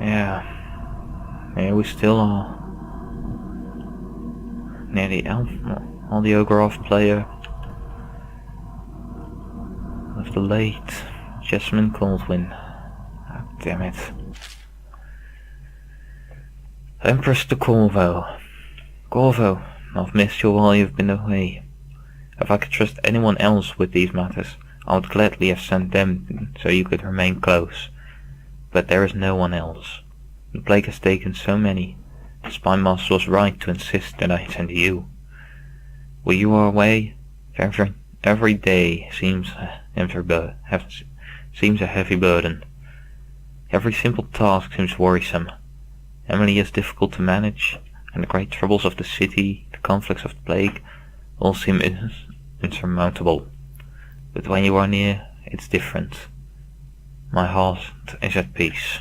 Yeah, we still are near the audiograph player of the late Jessamine Caldwin. Ah, damn it. Empress to CORVO. CORVO, I've missed you while you've been away. If I could trust anyone else with these matters, I would gladly have sent them so you could remain close. But there is no one else. The plague has taken so many. The spy master was right to insist that I send you. While you are away, every day seems a heavy burden. Every simple task seems worrisome. Emily is difficult to manage, and the great troubles of the city, the conflicts of the plague, all seem insurmountable. But when you are near, it's different. My heart is at peace.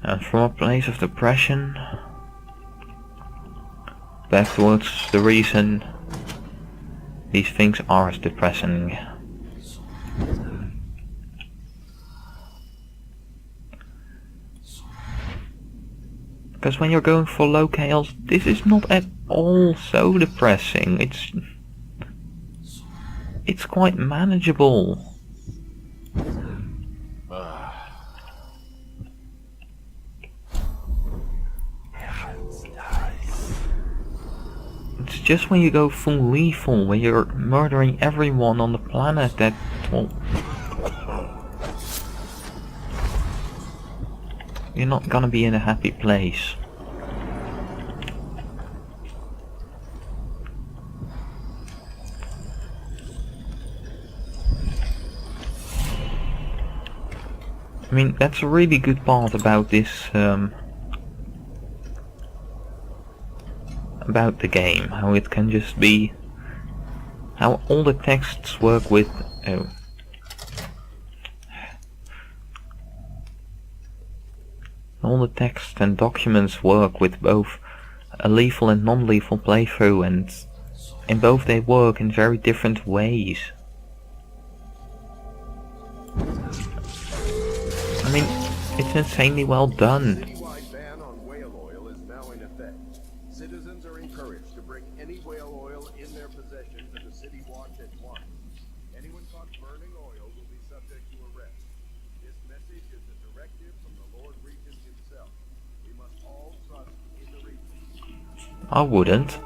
And from a place of depression back towards the reason these things are as depressing. Because when you're going for low chaos, this is not at all so depressing. It's quite manageable. It's just when you go full lethal, when you're murdering everyone on the planet, that, well, you're not gonna be in a happy place. I mean, that's a really good part about this, about the game, how it can just be, how all the texts work with, all the texts and documents work with both a lethal and non-lethal playthrough, and in both they work in very different ways. I mean, it's insanely well done. Citizens are encouraged to bring any whale oil in their possession to the city watch at once. Anyone caught burning oil will be subject to arrest. This message is a directive from the Lord Regent himself. We must all trust in the Regent. I wouldn't.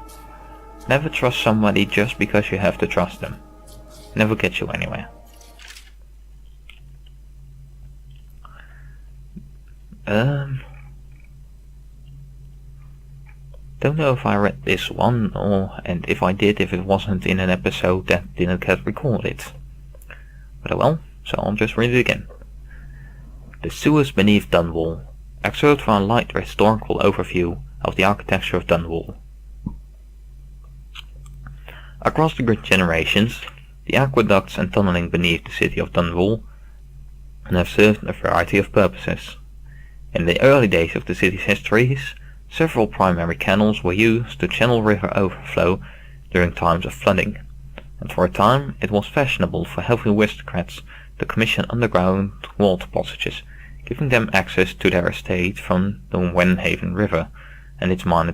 Never trust somebody just because you have to trust them. Never get you anywhere. Don't know if I read this one, and if I did, if it wasn't in an episode that didn't get recorded. But oh well, so I'll just read it again. The sewers beneath DUNWALL. Excerpt from a light historical overview of the architecture of DUNWALL. Across the great generations, the aqueducts and tunneling beneath the city of DUNWALL have served a variety of purposes. In the early days of the city's histories, several primary canals were used to channel river overflow during times of flooding, and for a time it was fashionable for healthy aristocrats to commission underground water passages, giving them access to their estate from the Wenhaven River and its minor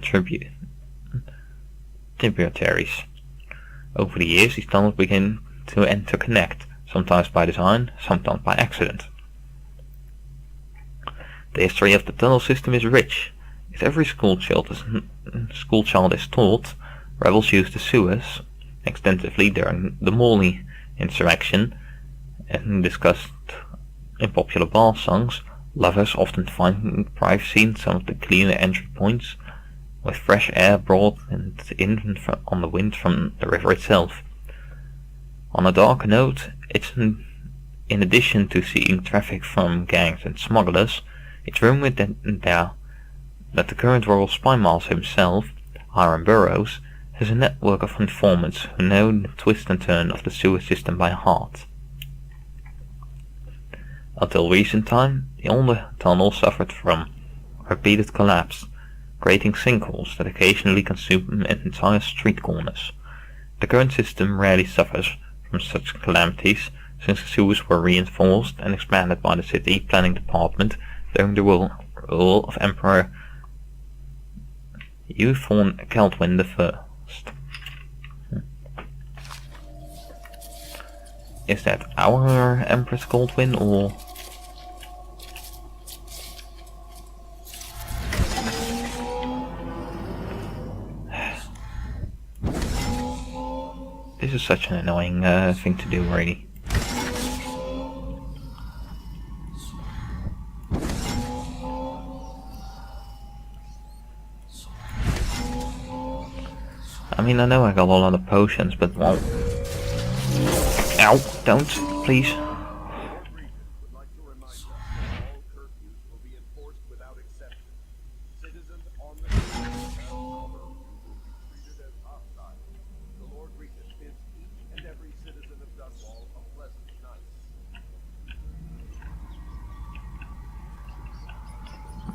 tributaries. Over the years, these tunnels began to interconnect, sometimes by design, sometimes by accident. The history of the tunnel system is rich. If every school child is taught, rebels used the sewers extensively during the Morley insurrection, and discussed in popular bar songs. Lovers often find privacy in some of the cleaner entry points, with fresh air brought in on the wind from the river itself. On a darker note, it's in addition to seeing traffic from gangs and smugglers, it's rumored that the current royal spy master himself, Hiram Burroughs, has a network of informants who know the twist and turn of the sewer system by heart. Until recent time, the older tunnel suffered from repeated collapse, creating sinkholes that occasionally consume entire street corners. The current system rarely suffers from such calamities, since the sewers were reinforced and expanded by the city planning department during the rule of Emperor Euthorn Keldwin I. Is that our Empress Goldwyn, or... This is such an annoying thing to do, really. I mean, I know I got a lot of potions, but well... Ow, don't, please. Regent would like to remind us that all curfews will be enforced without exception. Citizens on the streets will be treated as hostile. The Lord Regent bids each and every citizen of Dunwall a pleasant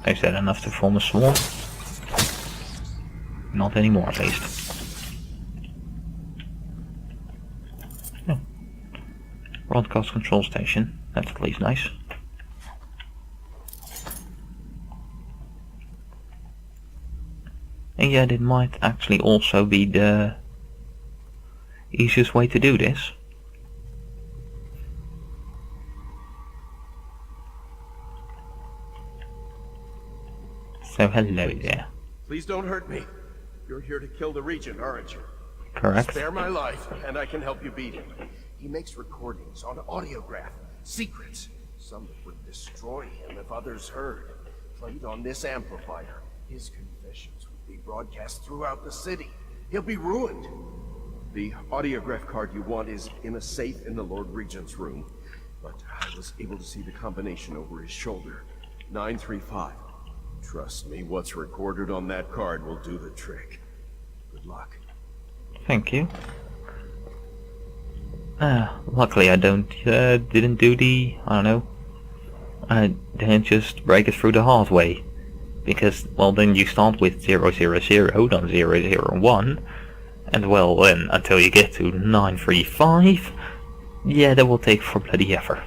night. Is that enough to form a swarm? Not anymore, at least. Broadcast control station, that's at least nice. And yet it might actually also be the easiest way to do this. So hello there. Please don't hurt me. You're here to kill the Regent, aren't you? Correct. Spare my life, and I can help you beat him. He makes recordings on audiograph, secrets. Some that would destroy him if others heard. Played on this amplifier. His confessions would be broadcast throughout the city. He'll be ruined. The audiograph card you want is in a safe in the Lord Regent's room. But I was able to see the combination over his shoulder. 935. Trust me, what's recorded on that card will do the trick. Good luck. Thank you. Luckily I didn't do the, I don't know, I didn't just break it through the hard way. Because, well, then you start with 000, then 001, and well then, until you get to 935, yeah, that will take for bloody ever.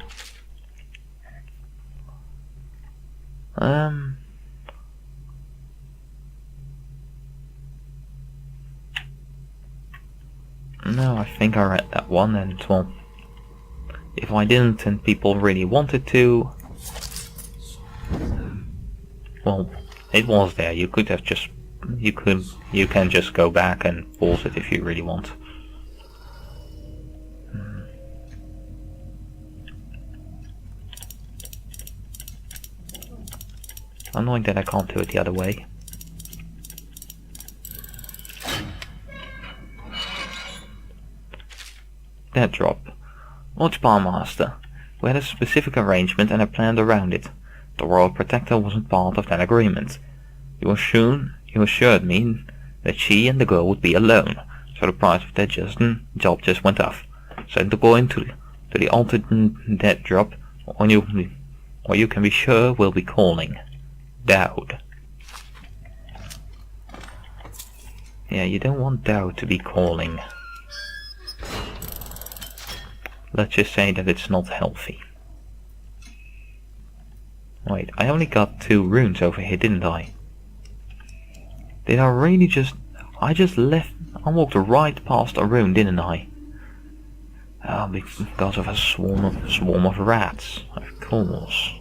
No, I think I read that one, and well, if I didn't and people really wanted to, well, it was there. You could have just, you can just go back and pause it if you really want. Annoying that I can't do it the other way. That drop. Lord Sparmaster. We had a specific arrangement and I planned around it. The Royal Protector wasn't part of that agreement. You assured me that she and the girl would be alone, so the price of that job just went up. Send the boy to the altered dead drop, or you can be sure we'll be calling. Dowd. Yeah, you don't want Dowd to be calling. Let's just say that it's not healthy. Wait, I only got 2 runes over here, didn't I? Did I really just... I just walked right past a rune, didn't I? Oh, because of a swarm of rats, of course.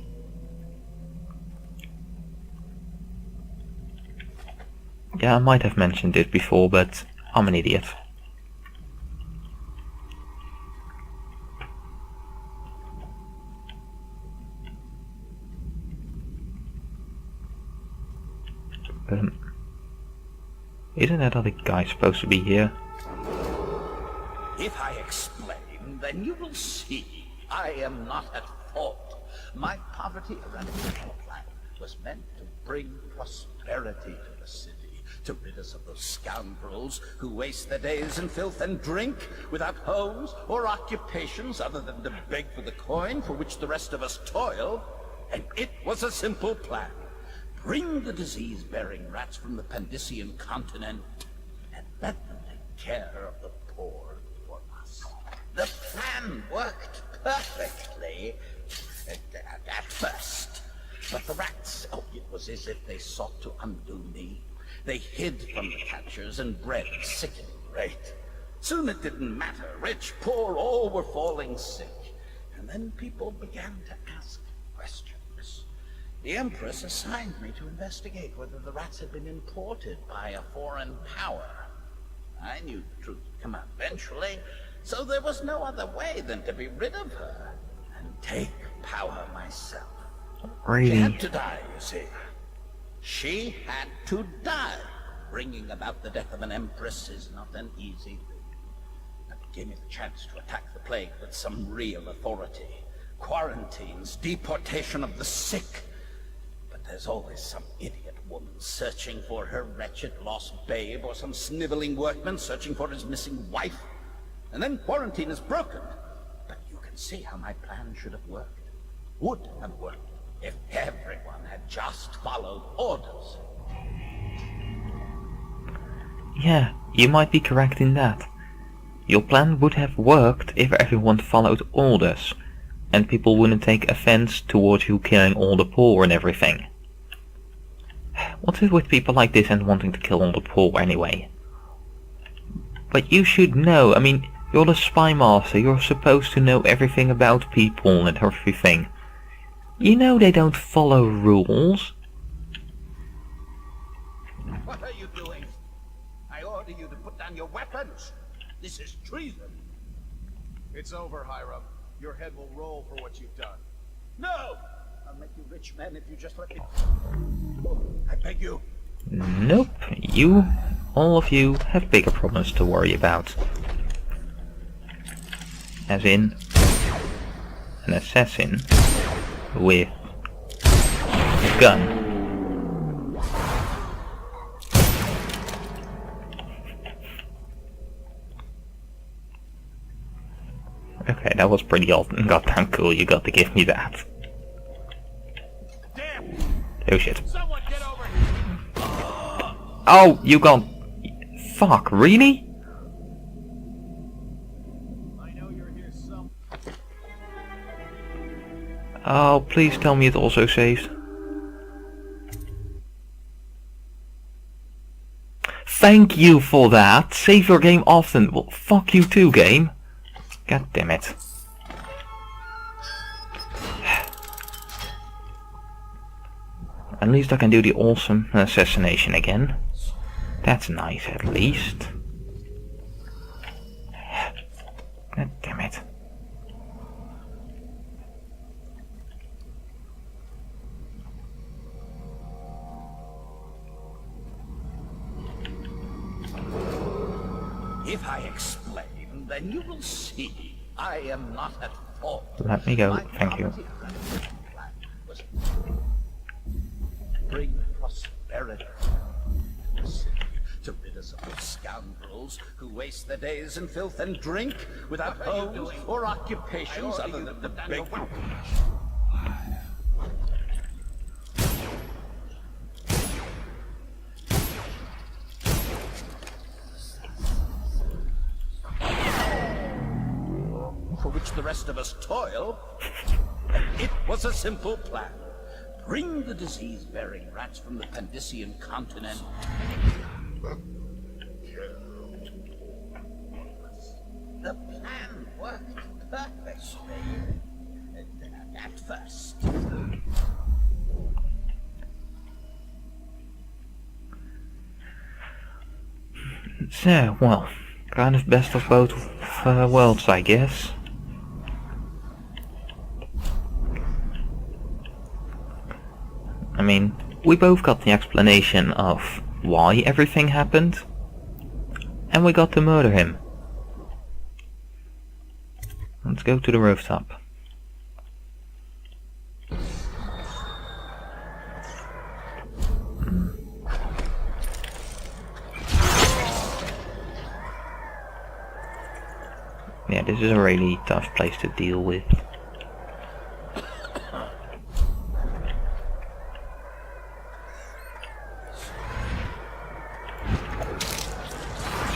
Yeah, I might have mentioned it before, but I'm an idiot. Isn't that other guy supposed to be here? If I explain, then you will see I am not at fault. My poverty eradication plan was meant to bring prosperity to the city, to rid us of those scoundrels who waste their days in filth and drink, without homes or occupations other than to beg for the coin for which the rest of us toil. And it was a simple plan. Bring the disease-bearing rats from the Pandician continent and let them take care of the poor for us. The plan worked perfectly at first. But the rats, oh, it was as if they sought to undo me. They hid from the catchers and bred at a sickening rate. Soon it didn't matter. Rich, poor, all were falling sick. And then people began to ask questions. The Empress assigned me to investigate whether the rats had been imported by a foreign power. I knew the truth would come out eventually, so there was no other way than to be rid of her and take power myself. Really? She had to die, you see. She had to die. Bringing about the death of an empress is not an easy thing. But it gave me the chance to attack the plague with some real authority. Quarantines, deportation of the sick. But there's always some idiot woman searching for her wretched lost babe, or some sniveling workman searching for his missing wife. And then quarantine is broken. But you can see how my plan should have worked. Would have worked. If everyone had just followed orders. Yeah, you might be correct in that. Your plan would have worked if everyone followed orders, and people wouldn't take offense towards you killing all the poor and everything. What's it with people like this and wanting to kill all the poor anyway? But you should know, I mean, you're the spy master, you're supposed to know everything about people and everything. You know they don't follow rules. What are you doing? I order you to put down your weapons. This is treason. It's over, Hiram. Your head will roll for what you've done. No! I'll make you rich men if you just let me... I beg you. Nope, all of you, have bigger problems to worry about. As in, an assassin with a gun. Okay, that was pretty goddamn cool, you got to give me that. Damn! Oh shit. Someone get over here! Oh, you got... Fuck, really? I know you're here some... Oh, please tell me it also saved. Thank you for that! Save your game often. Well, fuck you too, game. God damn it. At least I can do the awesome assassination again. That's nice, at least. God damn it. If I explain, then you will see I am not at fault. Let me go, My thank you. plan was bring prosperity to the city, to rid us of those scoundrels who waste their days in filth and drink, without homes or occupations other than to beg. For which the rest of us toil. It was a simple plan. Bring the disease-bearing rats from the Pandician continent. The plan worked perfectly at first. So, well, kind of best of both worlds, I guess. I mean, we both got the explanation of why everything happened, and we got to murder him. Let's go to the rooftop. is a really tough place to deal with.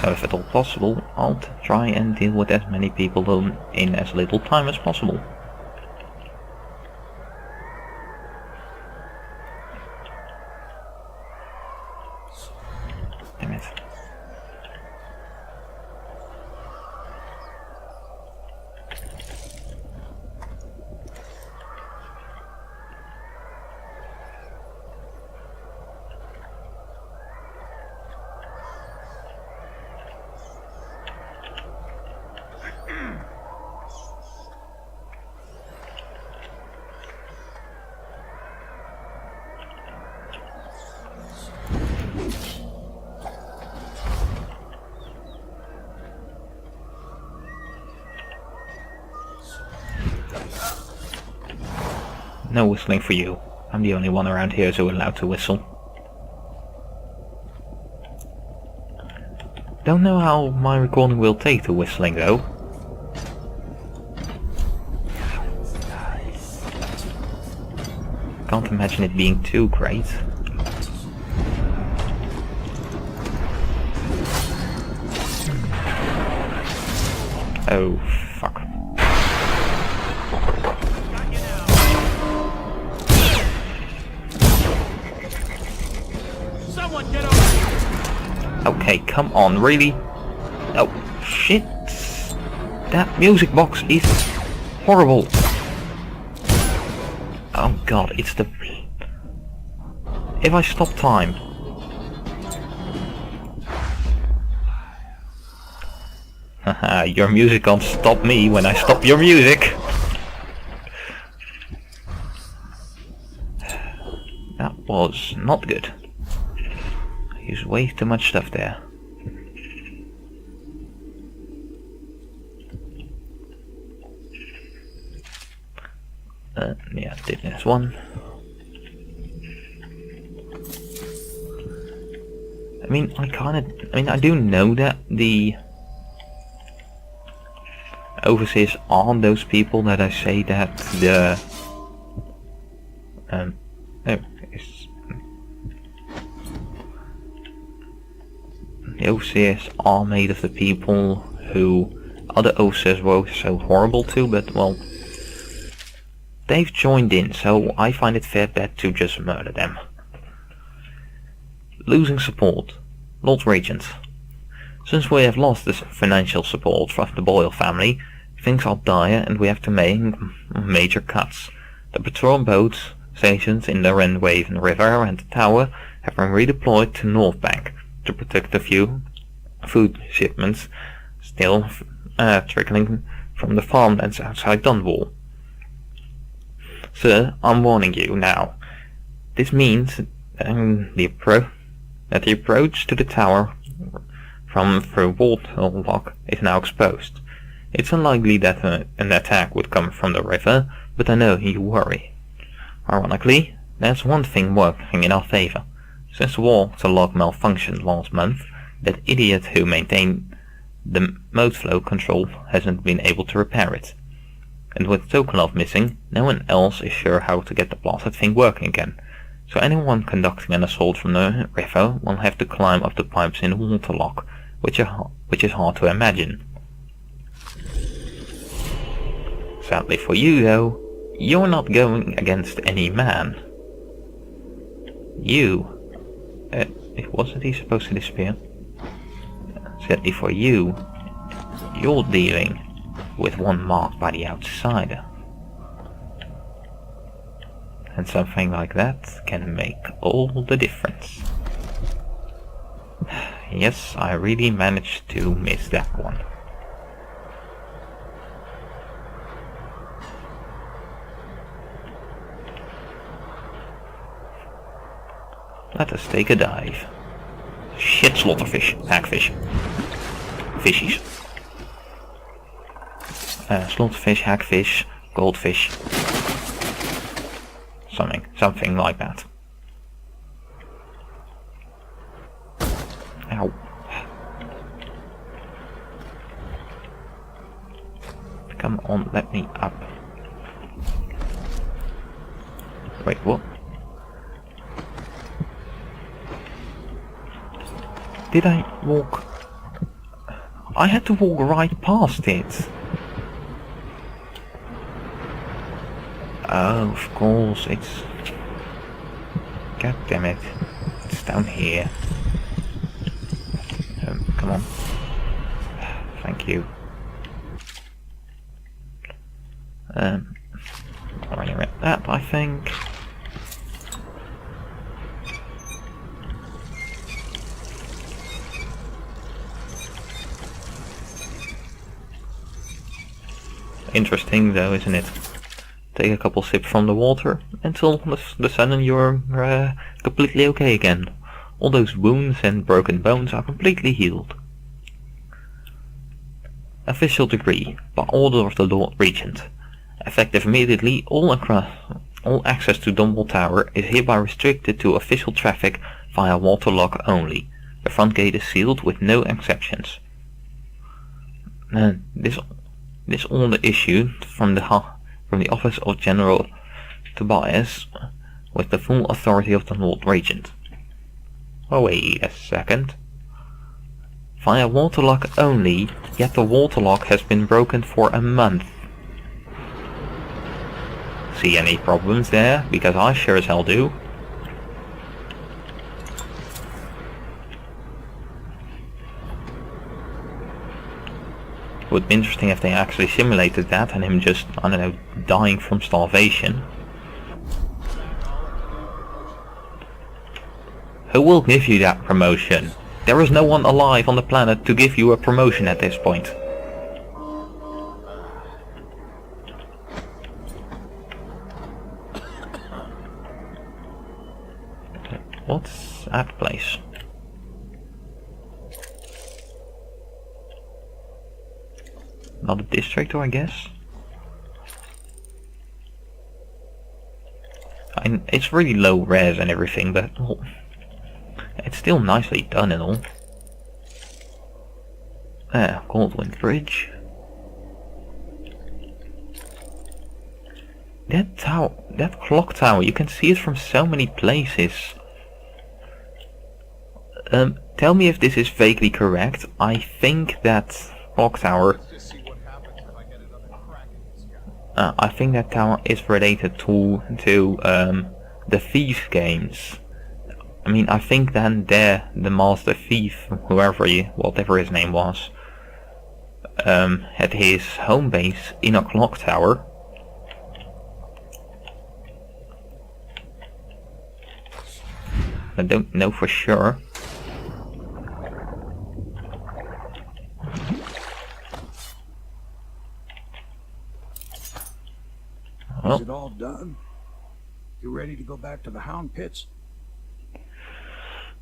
So if at all possible, I'll try and deal with as many people in as little time as possible. Damn it. No whistling for you. I'm the only one around here who's allowed to whistle. Don't know how my recording will take to whistling though. Can't imagine it being too great. Oh, fuck. Okay, come on, really? Oh, shit. That music box is horrible. Oh god, it's the... If I stop time... Haha, your music can't stop me when I stop your music. That was not good. I used way too much stuff there. Yeah, did this one. I do know that the overseers are those people that I say that the the overseers are made of the people who other overseers were so horrible to, but well, they've joined in, so I find it fair bet to just murder them. Losing support. Lord Regent. Since we have lost this financial support from the Boyle family, things are dire and we have to make major cuts. The patrol boats stationed in the Rendwaven River and the tower have been redeployed to North Bank to protect a few food shipments still trickling from the farmlands outside DUNWALL. Sir, I'm warning you now. This means the approach to the tower from through HAVELOCK is now exposed. It's unlikely that an attack would come from the river, but I know you worry. Ironically, there's one thing working in our favor. Since the waterlock malfunctioned last month, that idiot who maintained the mode flow control hasn't been able to repair it. And with Sokolov missing, no one else is sure how to get the blasted thing working again. So anyone conducting an assault from the river will have to climb up the pipes in the waterlock, which is hard to imagine. Sadly for you though, you're not going against any man. Wasn't he supposed to disappear? Sadly for you, you're dealing with one marked by the outsider. And something like that can make all the difference. Yes, I really managed to miss that one. Let us take a dive. Shit, slaughterfish, hagfish, fishies. Slaughterfish, hagfish, goldfish. Something like that. Ow. Come on, let me up. Wait, what? Did I walk? I had to walk right past it. Oh, of course, it's... God damn it. It's down here. Come on. Thank you. Already read that, I think. Interesting though, isn't it? Take a couple sips from the water until the sun and you're completely okay again. All those wounds and broken bones are completely healed. Official decree, by order of the Lord Regent. Effective immediately, all access to DUNWALL Tower is hereby restricted to official traffic via waterlock only. The front gate is sealed with no exceptions. This order issued from the Office of General Tobias with the full authority of the Lord Regent. Oh, wait a second. Via waterlock only, yet the waterlock has been broken for a month. See any problems there? Because I sure as hell do. It would be interesting if they actually simulated that and him just, I don't know, dying from starvation. Who will give you that promotion? There is no one alive on the planet to give you a promotion at this point. What's that place? Another district, I guess? It's really low res and everything, but well, it's still nicely done and all. Goldwind Bridge. That tower, that clock tower, you can see it from so many places. Tell me if this is vaguely correct. I think that clock tower... I think that tower is related to the Thief games. I mean, I think then there, the Master Thief, whatever his name was, had his home base in a clock tower. I don't know for sure. Is it all done? You ready to go back to the Hound Pits?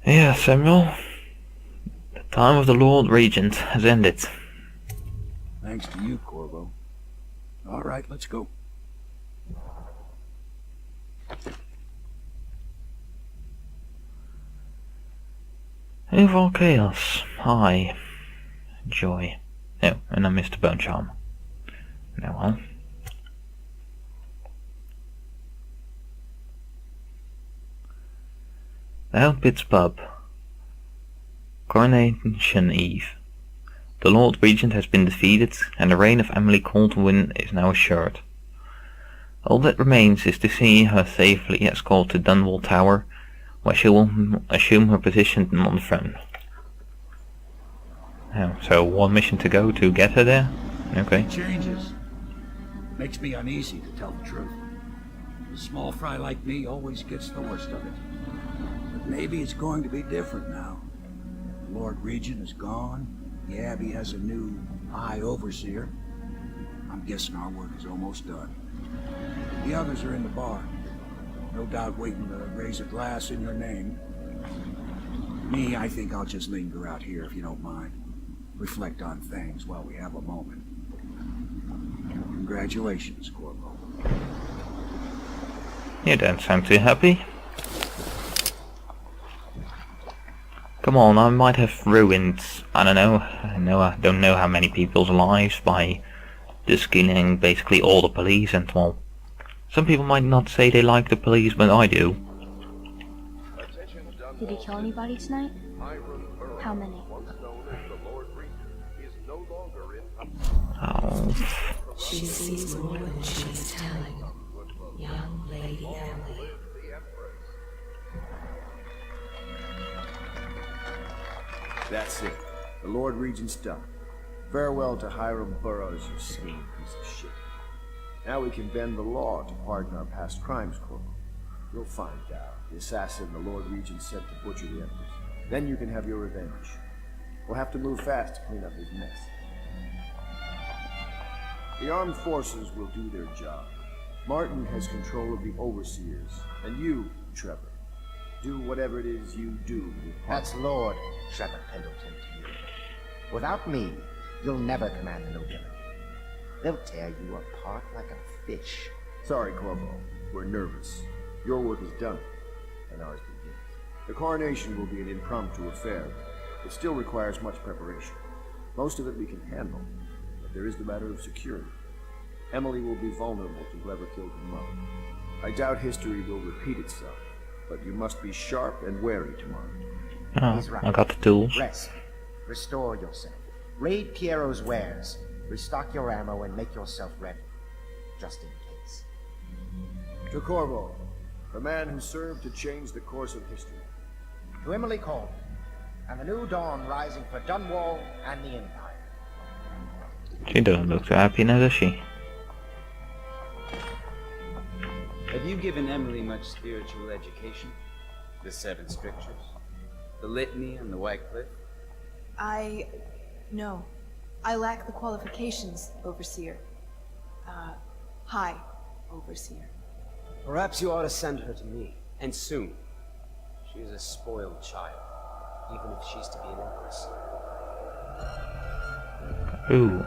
Yeah, Samuel. The time of the Lord Regent has ended. Thanks to you, Corvo. All right, let's go. Overall chaos. Hi. Joy. Oh, and I missed a bone charm. Now well. The Hound Pits Pub. Coronation Eve. The Lord Regent has been defeated, and the reign of Emily Caldwin is now assured. All that remains is to see her safely escorted to DUNWALL Tower, where she will assume her position on the throne. Oh, so one mission to go to get her there? Okay. Changes. Makes me uneasy, to tell the truth. A small fry like me always gets the worst of it. But maybe it's going to be different now. The Lord Regent is gone. The Abbey has a new High Overseer. I'm guessing our work is almost done. The others are in the bar. No doubt waiting to raise a glass in your name. Me, I think I'll just linger out here if you don't mind. Reflect on things while we have a moment. Congratulations, Corvo. You don't sound too happy. Come on, I might have ruined, I don't know how many people's lives by just killing basically all the police and well, some people might not say they like the police, but I do. Attention Dunwall Did he kill anybody tonight? Hiram Burrows, How many? once known as the Lord Regent, is no longer in Oh, She sees more than she is telling. Young Lady Emily. the Empress. That's it. The Lord Regent's done. Farewell to Hiram Burrows, you scheming piece of shit. Now we can bend the law to pardon our past crimes, Corvo. You'll find out the assassin the Lord Regent sent to butcher the Empress. Then you can have your revenge. We'll have to move fast to clean up his mess. The armed forces will do their job. Martin has control of the overseers, and you, Trevor, do whatever it is you do with That's Lord Trevor Pendleton to you. Without me, you'll never command the nobility. They'll tear you apart like a fish. Sorry, Corvo. We're nervous. Your work is done, and ours begins. The coronation will be an impromptu affair. It still requires much preparation. Most of it we can handle, but there is the matter of security. Emily will be vulnerable to whoever killed her mother. I doubt history will repeat itself, but you must be sharp and wary tomorrow. He's right. I got the tools. Rest. Restore yourself. Raid Piero's wares. Restock your ammo and make yourself ready. Just in case. To Corvo, the man who served to change the course of history. To Emily Colvin, and the new dawn rising for Dunwall and the Empire. She doesn't look too happy now, does she? Have you given Emily much spiritual education? The Seven Strictures? The Litany and the White Cliff? No. I lack the qualifications, Overseer. High Overseer. Perhaps you ought to send her to me, and soon. She is a spoiled child, even if she's to be an empress. Ooh,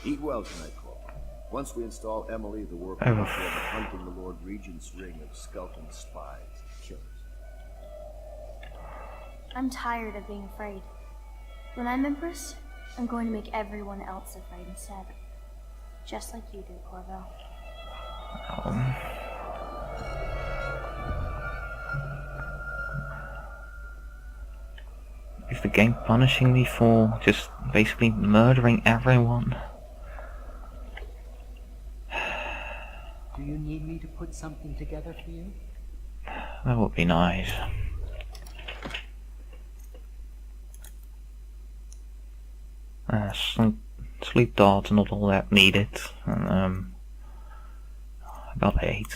Eat well tonight, Corvo. Once we install Emily, the work will be hunting the Lord Regent's ring of skulking spies and killers. I'm tired of being afraid. When I'm Empress, I'm going to make everyone else afraid instead. Just like you do, Corvo. Is the game punishing me for just basically murdering everyone? Do you need me to put something together for you? That would be nice. Sleep darts, not all that needed. And, I got 8.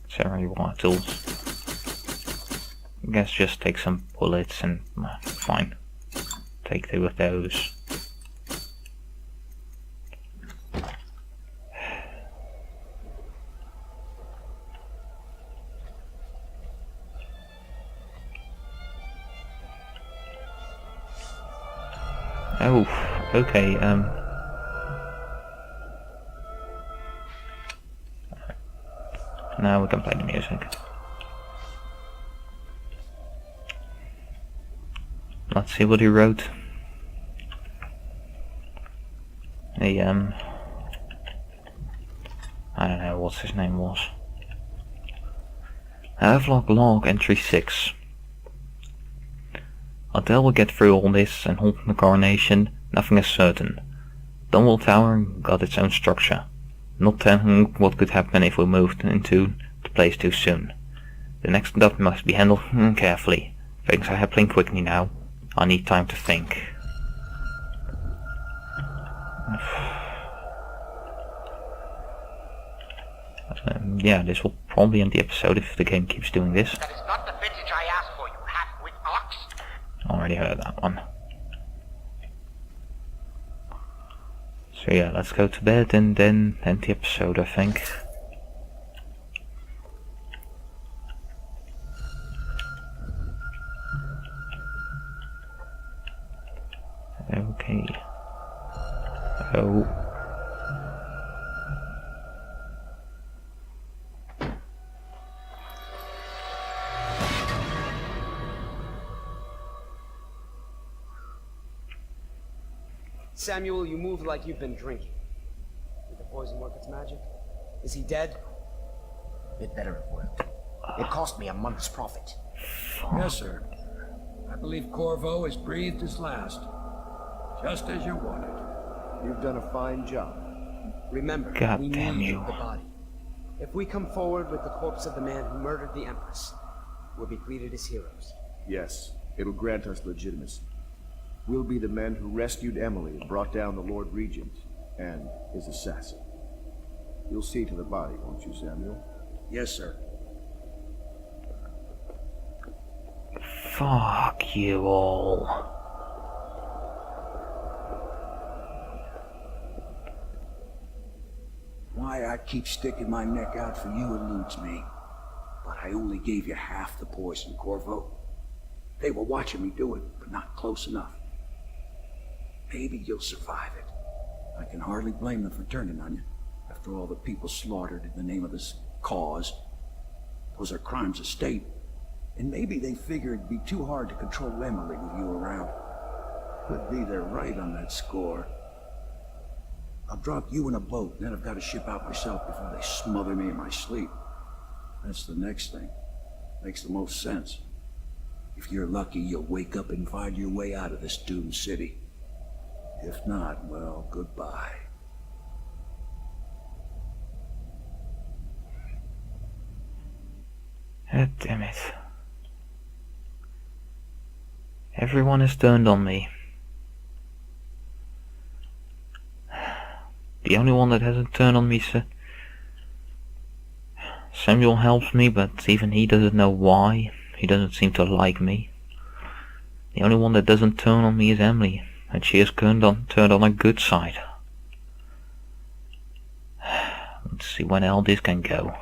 Several more tools. I guess just take some bullets and fine. Take 2 of those. Oh, okay, now we can play the music. Let's see what he wrote. I don't know what his name was. HAVELOCK log entry 6. Until we get through all this and hold the coronation, nothing is certain. Dunwall Tower got its own structure, not telling what could happen if we moved into the place too soon. The next step must be handled carefully. Things are happening quickly now. I need time to think. Yeah, this will probably end the episode if the game keeps doing this. That is not the vintage I asked for, you half-wit ox. Already heard that one. So yeah, let's go to bed and then end the episode, I think. Okay. Oh. Samuel, you move like you've been drinking. Did the poison work its magic? Is he dead? It better have worked. It cost me a month's profit. Yes, sir. I believe Corvo has breathed his last. Just as you wanted. You've done a fine job. Remember, God we damn need you. the body. If we come forward with the corpse of the man who murdered the Empress, we'll be greeted as heroes. Yes, it'll grant us legitimacy. We'll be the men who rescued Emily and brought down the Lord Regent and his assassin. You'll see to the body, won't you, Samuel? Yes, sir. Fuck you all. Why I keep sticking my neck out for you eludes me. But I only gave you half the poison, Corvo. They were watching me do it, but not close enough. Maybe you'll survive it. I can hardly blame them for turning on you. After all the people slaughtered in the name of this cause. Those are crimes of state. And maybe they figured it'd be too hard to control Emily with you around. Could be they're right on that score. I'll drop you in a boat, then I've got to ship out myself before they smother me in my sleep. That's the next thing. Makes the most sense. If you're lucky, you'll wake up and find your way out of this doomed city. If not, well, goodbye. God damn it. Everyone has turned on me. The only one that hasn't turned on me, Samuel helps me, but even he doesn't know why. He doesn't seem to like me. The only one that doesn't turn on me is Emily, and she has turned on a good side. Let's see when all this can go.